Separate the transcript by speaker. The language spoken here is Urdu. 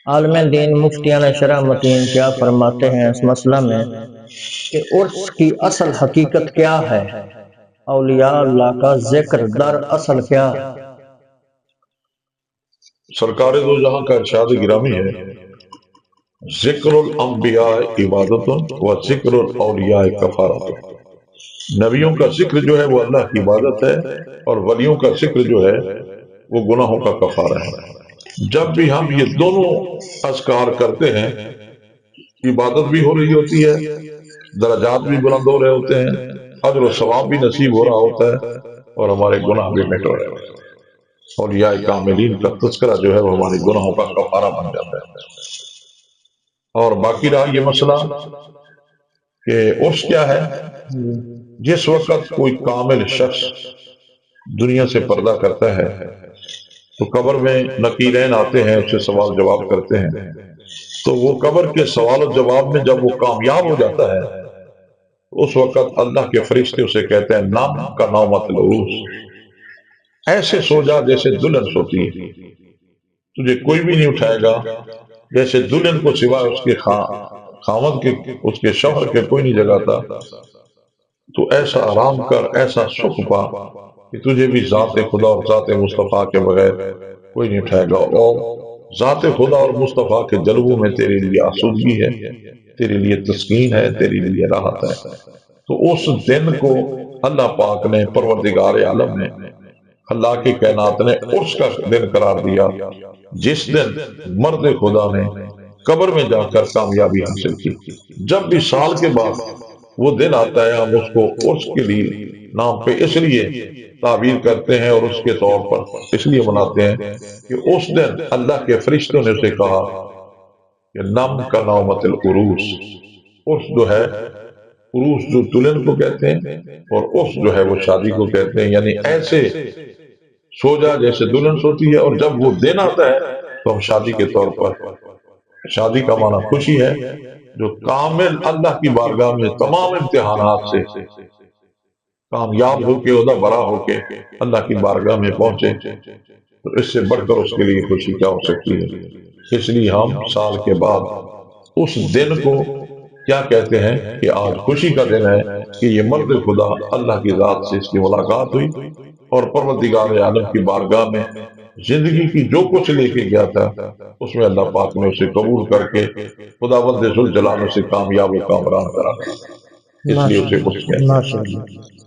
Speaker 1: عالم دین مفتیان شرع متین کیا فرماتے ہیں اس مسئلہ میں کہ عرس کی اصل حقیقت کیا ہے؟ اولیاء اللہ کا ذکر در اصل کیا ہے؟
Speaker 2: سرکار دو جہاں کا ارشاد گرامی ہے، ذکر الانبیاء عبادت و ذکر الاولیاء کفارت۔ نبیوں کا ذکر جو ہے وہ اللہ کی عبادت ہے، اور ولیوں کا ذکر جو ہے وہ گناہوں کا کفارہ ہے۔ جب بھی ہم یہ دونوں اذکار کرتے ہیں، عبادت بھی ہو رہی ہوتی ہے، درجات بھی بلند ہو رہے ہوتے ہیں، اجر و ثواب بھی نصیب ہو رہا ہوتا ہے، اور ہمارے گناہ بھی مٹ رہے ہوتے ہیں۔ اولیاء کاملین کا تذکرہ جو ہے وہ ہمارے گناہوں کا کفارہ بن جاتا ہے۔ اور باقی رہا یہ مسئلہ کہ عرس کیا ہے۔ جس وقت کوئی کامل شخص دنیا سے پردہ کرتا ہے تو قبر میں نقیرین آتے ہیں، اس سے سوال جواب کرتے ہیں، تو وہ قبر کے سوال و جواب میں جب وہ کامیاب ہو جاتا ہے، اس وقت اللہ کے فرشتے اسے کہتے ہیں نام کا نومت العروس، ایسے سو جا جیسے دلہن سوتی ہے، تجھے کوئی بھی نہیں اٹھائے گا، جیسے دلہن کو سوائے اس کے خاوند کے، اس کے شوہر کے کوئی نہیں جگاتا۔ تو ایسا آرام کر، ایسا سکھ پا کہ تجھے بھی ذات خدا اور ذات مصطفیٰ کے بغیر کوئی نہیں اٹھائے گا، اور ذات خدا اور مصطفیٰ کے جلووں میں تیرے لیے آسودگی ہے، تیرے لیے تسکین ہے، تیرے لیے راحت ہے۔ تو اس دن کو اللہ پاک نے، پروردگار عالم نے، اللہ کی کائنات نے عرس کا دن قرار دیا، جس دن مرد خدا نے قبر میں جا کر کامیابی حاصل کی۔ جب بھی سال کے بعد وہ دن آتا ہے، ہم اس کو عرس کے لیے نام پہ اس لیے تعبیر کرتے ہیں اور اس کے طور پر اس لیے مناتے ہیں کہ اس دن اللہ کے فرشتوں نے اسے کہا کہ نم کا نومت العروس۔ عرس جو ہے، عروس جو دلہن کو کہتے ہیں، اور عرس جو ہے وہ شادی کو کہتے ہیں، یعنی ایسے سو جا جیسے دلہن سوتی ہے، اور جب وہ دن آتا ہے تو ہم شادی کے طور پر، شادی کا معنی خوشی ہے، جو کامل اللہ کی بارگاہ میں تمام امتحانات سے کامیاب ہو کے، عہدہ برا ہو کے اللہ کی بارگاہ میں پہنچے، تو اس سے بڑھ کر اس کے لیے خوشی کیا ہو سکتی ہے۔ اس لیے ہم سال کے بعد اس دن کو کیا کہتے ہیں کہ آج خوشی کا دن ہے کہ یہ مرد خدا اللہ کی ذات سے اس کی ملاقات ہوئی، اور پروردگار عالم کی بارگاہ میں زندگی کی جو کچھ لے کے گیا تھا اس میں اللہ پاک نے اسے قبول کر کے خداوند ذوالجلال سے کامیاب و کامران کرا، اس لیے اسے کچھ کہتے ہیں۔
Speaker 1: ماشاء اللہ۔